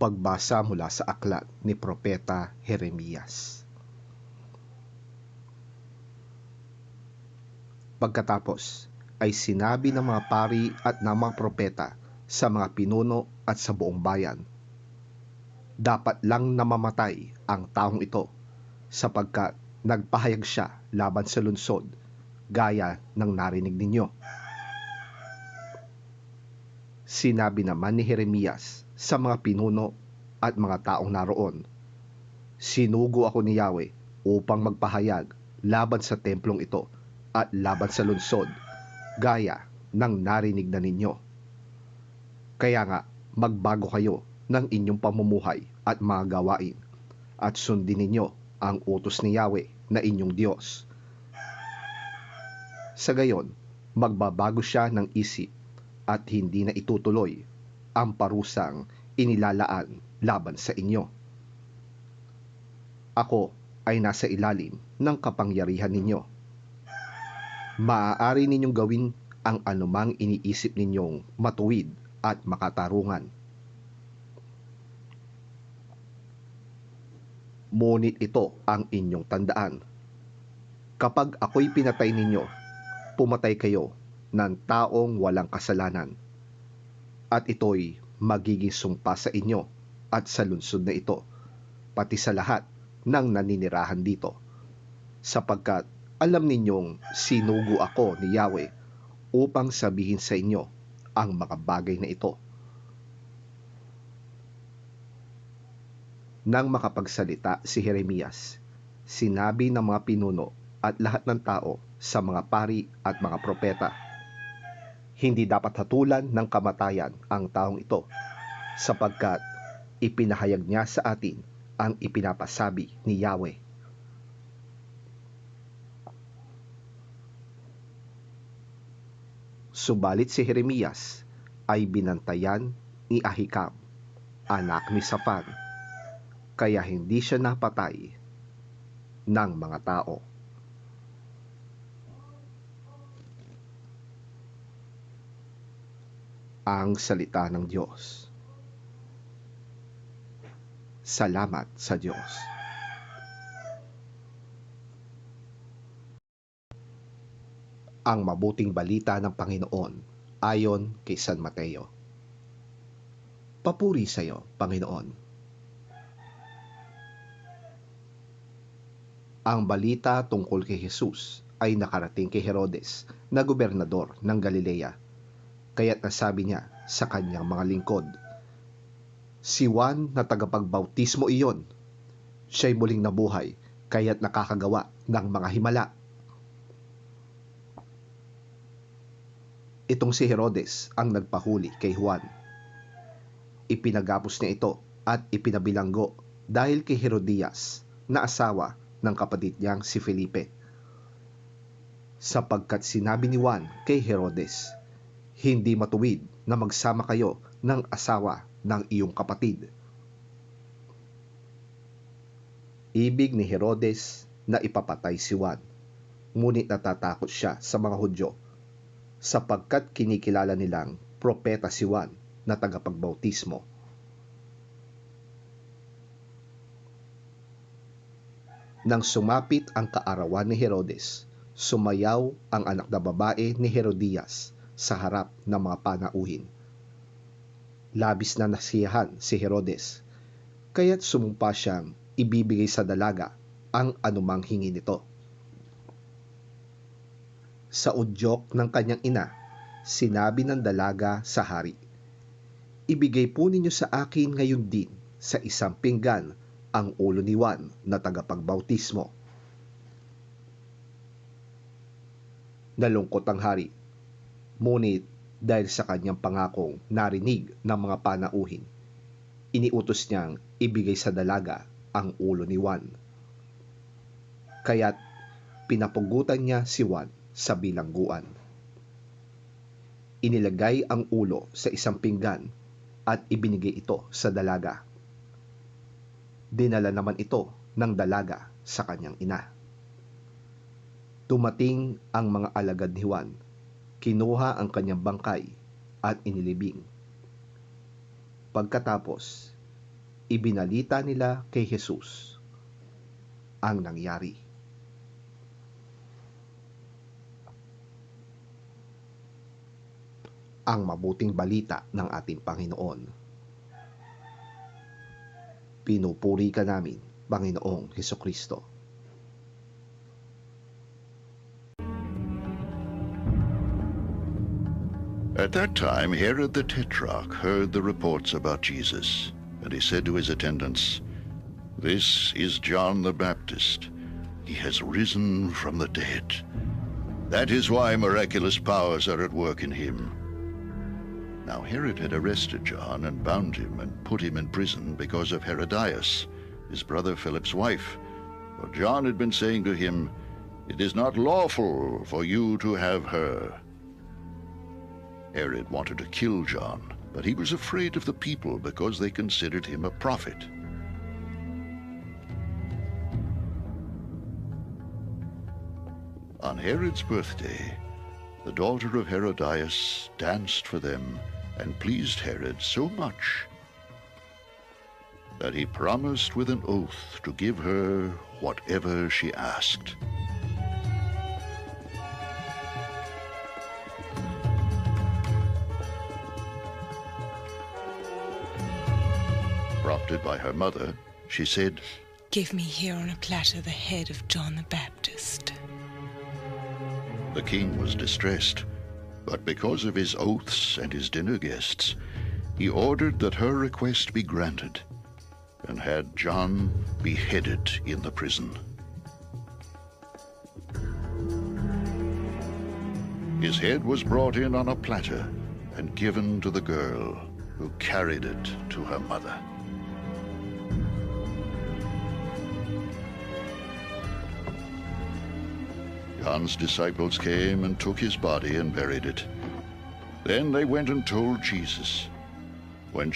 Pagbasa mula sa aklat ni Propeta Jeremias. Pagkatapos ay sinabi ng mga pari at ng mga propeta sa mga pinuno at sa buong bayan, dapat lang namamatay ang taong ito sapagkat nagpahayag siya laban sa lungsod gaya ng narinig ninyo. Sinabi naman ni Jeremias sa mga pinuno at mga taong naroon, sinugo ako ni Yahweh upang magpahayag laban sa templong ito at laban sa lungsod, gaya ng narinig na ninyo. Kaya nga, magbago kayo ng inyong pamumuhay at mga gawain, at sundin ninyo ang utos ni Yahweh na inyong Diyos. Sa gayon, magbabago siya ng isip at hindi na itutuloy ang parusang inilalaan laban sa inyo. Ako ay nasa ilalim ng kapangyarihan ninyo. Maaari ninyong gawin ang anumang iniisip ninyong matuwid at makatarungan. Ngunit ito ang inyong tandaan. Kapag ako'y pinatay ninyo, pumatay kayo ng taong walang kasalanan. At ito'y magiging sumpa sa inyo at sa lungsod na ito, pati sa lahat ng naninirahan dito. Sapagkat alam ninyong sinugo ako ni Yahweh upang sabihin sa inyo ang mga bagay na ito. Nang makapagsalita si Jeremias, sinabi ng mga pinuno at lahat ng tao sa mga pari at mga propeta, hindi dapat hatulan ng kamatayan ang taong ito, sapagkat ipinahayag niya sa atin ang ipinapasabi ni Yahweh. Subalit si Jeremias ay binantayan ni Ahikam, anak ni Safan, kaya hindi siya napatay ng mga tao. Ang salita ng Diyos. Salamat sa Diyos. Ang mabuting balita ng Panginoon ayon kay San Mateo. Papuri sa iyo, Panginoon. Ang balita tungkol kay Jesus ay nakarating kay Herodes na gobernador ng Galilea, kaya't nasabi niya sa kanyang mga lingkod, si Juan na tagapagbautismo iyon, siya'y muling nabuhay kaya't nakakagawa ng mga himala. Itong si Herodes ang nagpahuli kay Juan. Ipinagapos niya ito at ipinabilanggo dahil kay Herodias na asawa ng kapatid niyang si Felipe. Sapagkat sinabi ni Juan kay Herodes, hindi matuwid na magsama kayo ng asawa ng iyong kapatid. Ibig ni Herodes na ipapatay si Juan, ngunit natatakot siya sa mga Hudyo, sapagkat kinikilala nilang propeta si Juan na tagapagbautismo. Nang sumapit ang kaarawan ni Herodes, sumayaw ang anak na babae ni Herodias sa harap ng mga panauhin. Labis na nasiyahan si Herodes, kaya't sumumpa siyang ibibigay sa dalaga ang anumang hingi nito. Sa udyok ng kanyang ina, sinabi ng dalaga sa hari, ibigay po ninyo sa akin ngayon din sa isang pinggan ang ulo ni Juan na tagapagbautismo. Nalungkot ang hari, ngunit dahil sa kanyang pangakong narinig ng mga panauhin, iniutos niyang ibigay sa dalaga ang ulo ni Juan. Kaya't pinapugutan niya si Juan sa bilangguan. Inilagay ang ulo sa isang pinggan at ibinigay ito sa dalaga. Dinala naman ito ng dalaga sa kanyang ina. Dumating ang mga alagad ni Juan, kinuha ang kanyang bangkay at inilibing. Pagkatapos, ibinalita nila kay Jesus ang nangyari. Ang mabuting balita ng ating Panginoon. Pinupuri ka namin, Panginoong Hesukristo. At that time, Herod the Tetrarch heard the reports about Jesus, and he said to his attendants, "This is John the Baptist. He has risen from the dead. That is why miraculous powers are at work in him." Now Herod had arrested John and bound him and put him in prison because of Herodias, his brother Philip's wife. For John had been saying to him, "It is not lawful for you to have her." Herod wanted to kill John, but he was afraid of the people because they considered him a prophet. On Herod's birthday, the daughter of Herodias danced for them and pleased Herod so much that he promised with an oath to give her whatever she asked. Prompted by her mother, she said, "Give me here on a platter the head of John the Baptist." The king was distressed, but because of his oaths and his dinner guests, he ordered that her request be granted and had John beheaded in the prison. His head was brought in on a platter and given to the girl, who carried it to her mother. John's disciples came and took his body and buried it. Then they went and told Jesus. When